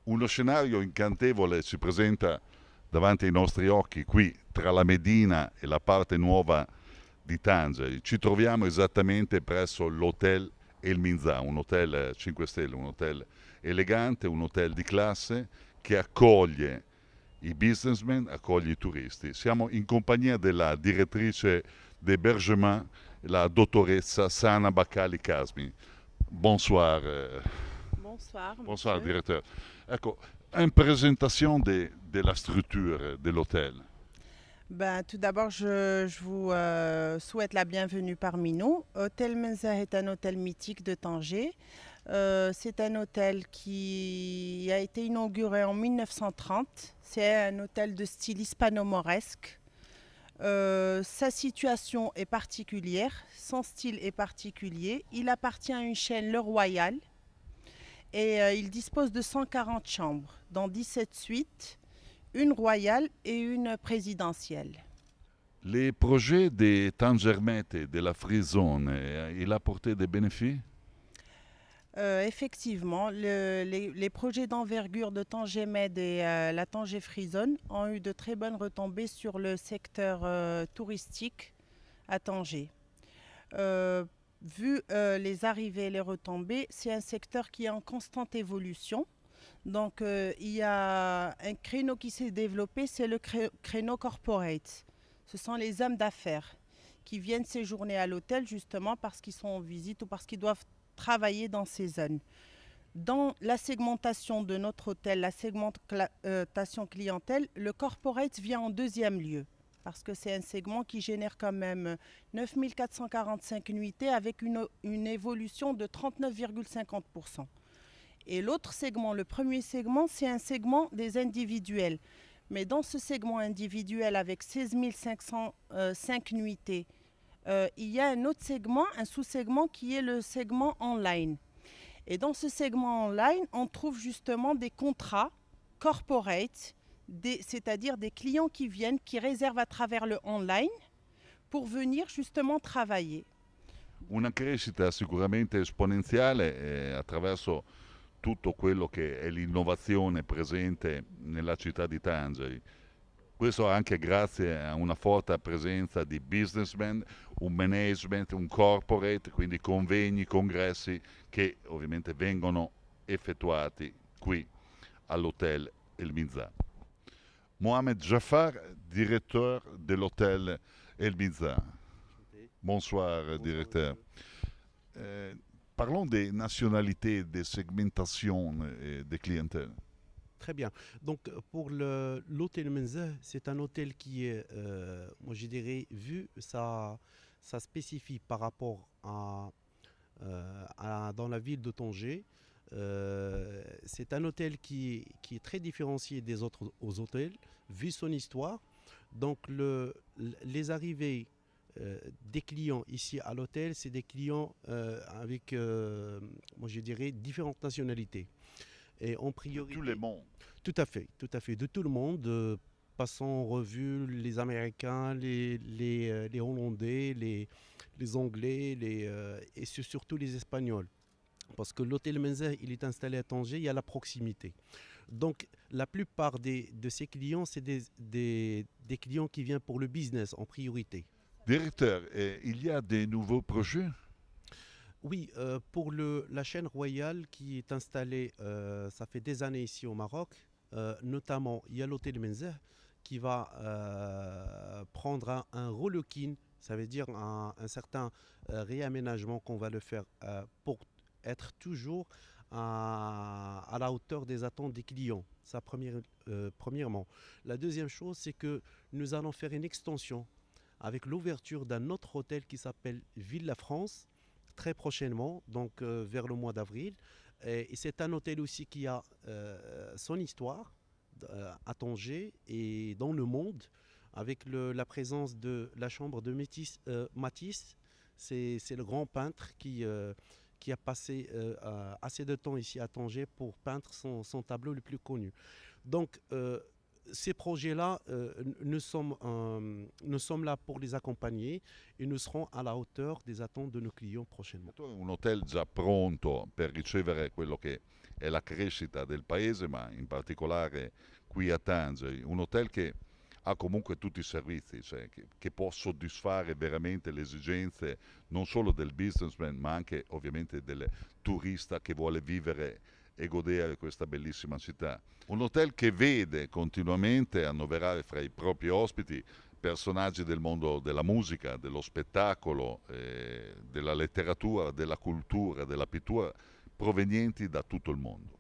Uno scenario incantevole si presenta davanti ai nostri occhi qui tra la Medina e la parte nuova di Tangeri. Ci troviamo esattamente presso l'hotel El Minzà, un hotel 5 stelle, un hotel elegante, un hotel di classe che accoglie i businessmen, accoglie i turisti. Siamo in compagnia della direttrice d'hébergement, la dottoressa Sana Baccali Casmi. Bonsoir. Bonsoir, Bonsoir, monsieur. directeur. Ecco, une présentation de la structure de l'hôtel. Ben, tout d'abord, je vous souhaite la bienvenue parmi nous. Hôtel Menza est un hôtel mythique de Tanger. C'est un hôtel qui a été inauguré en 1930. C'est un hôtel de style hispano-mauresque. Sa situation est particulière, son style est particulier. Il appartient à une chaîne Le Royal et il dispose de 140 chambres, dans 17 suites, une royale et une présidentielle. Les projets de Tangermette et de la Free Zone, il a apporté des bénéfices? Effectivement, les projets d'envergure de Tangemed et la Tanger Free Zone ont eu de très bonnes retombées sur le secteur touristique à Tanger. Vu les arrivées et les retombées, c'est un secteur qui est en constante évolution. Donc, il y a un créneau qui s'est développé, c'est le créneau corporate. Ce sont les hommes d'affaires qui viennent séjourner à l'hôtel justement parce qu'ils sont en visite ou parce qu'ils doivent travailler dans ces zones. Dans la segmentation de notre hôtel, la segmentation clientèle, le corporate vient en deuxième lieu parce que c'est un segment qui génère quand même 9 445 nuitées avec une évolution de 39,50%. Et l'autre segment, le premier segment, c'est un segment des individuels. Mais dans ce segment individuel avec 16 505 nuitées, il y a un autre segment, un sous-segment qui est le segment online. Et dans ce segment online, on trouve justement des contrats corporate, c'est-à-dire des clients qui viennent, qui réservent à travers le online pour venir justement travailler. Una crescita sicuramente esponenziale attraverso tutto quello che è l'innovazione presente nella città di Tangeri. Questo anche grazie a una forte presenza di businessmen, un management, un corporate, quindi convegni, congressi che ovviamente vengono effettuati qui all'hotel El Mizan. Mohamed Jafar, directeur de l'hôtel El Mizan. Enchanté. Bonsoir, Bonsoir, directeur. monsieur. Euh, Parlons des nationalités, des segmentations et des clientèles. Très bien. Donc, pour l'hôtel Menza, c'est un hôtel qui est, moi je dirais, vu sa spécifie par rapport dans la ville de Tanger, c'est un hôtel qui est très différencié des autres aux hôtels, vu son histoire. Donc, les arrivées des clients ici à l'hôtel, c'est des clients avec, moi je dirais, différentes nationalités. Et en De tous les priorité, mondes. tout à fait, de tout le monde, passant en revue les Américains, les Hollandais, les Anglais, et surtout les Espagnols. Parce que l'hôtel Menza, il est installé à Tanger, il y a la proximité. Donc, la plupart de ces clients, c'est des clients qui viennent pour le business en priorité. Directeur, il y a des nouveaux projets? Oui, pour la chaîne royale qui est installée, ça fait des années ici au Maroc, notamment il y a l'hôtel Menzeh qui va prendre un relooking, ça veut dire un certain réaménagement qu'on va le faire pour être toujours à la hauteur des attentes des clients. Ça, premièrement. La deuxième chose, c'est que nous allons faire une extension avec l'ouverture d'un autre hôtel qui s'appelle Villa France très prochainement, donc vers le mois d'avril. Et c'est un hôtel aussi qui a son histoire à Tanger et dans le monde, avec la présence de la chambre de Matisse. C'est le grand peintre qui a passé assez de temps ici à Tanger pour peindre son tableau le plus connu. Donc, ces projets-là, nous sommes là pour les accompagner et nous serons à la hauteur des attentes de nos clients prochainement. Un hotel già pronto per ricevere quello che è la crescita del paese, ma in particolare qui a Tangeri, un hotel che ha comunque tutti i servizi, cioè che può soddisfare veramente le esigenze non solo del businessman, ma anche ovviamente del turista che vuole vivere e godere questa bellissima città. Un hotel che vede continuamente annoverare fra i propri ospiti personaggi del mondo della musica, dello spettacolo, della letteratura, della cultura, della pittura, provenienti da tutto il mondo.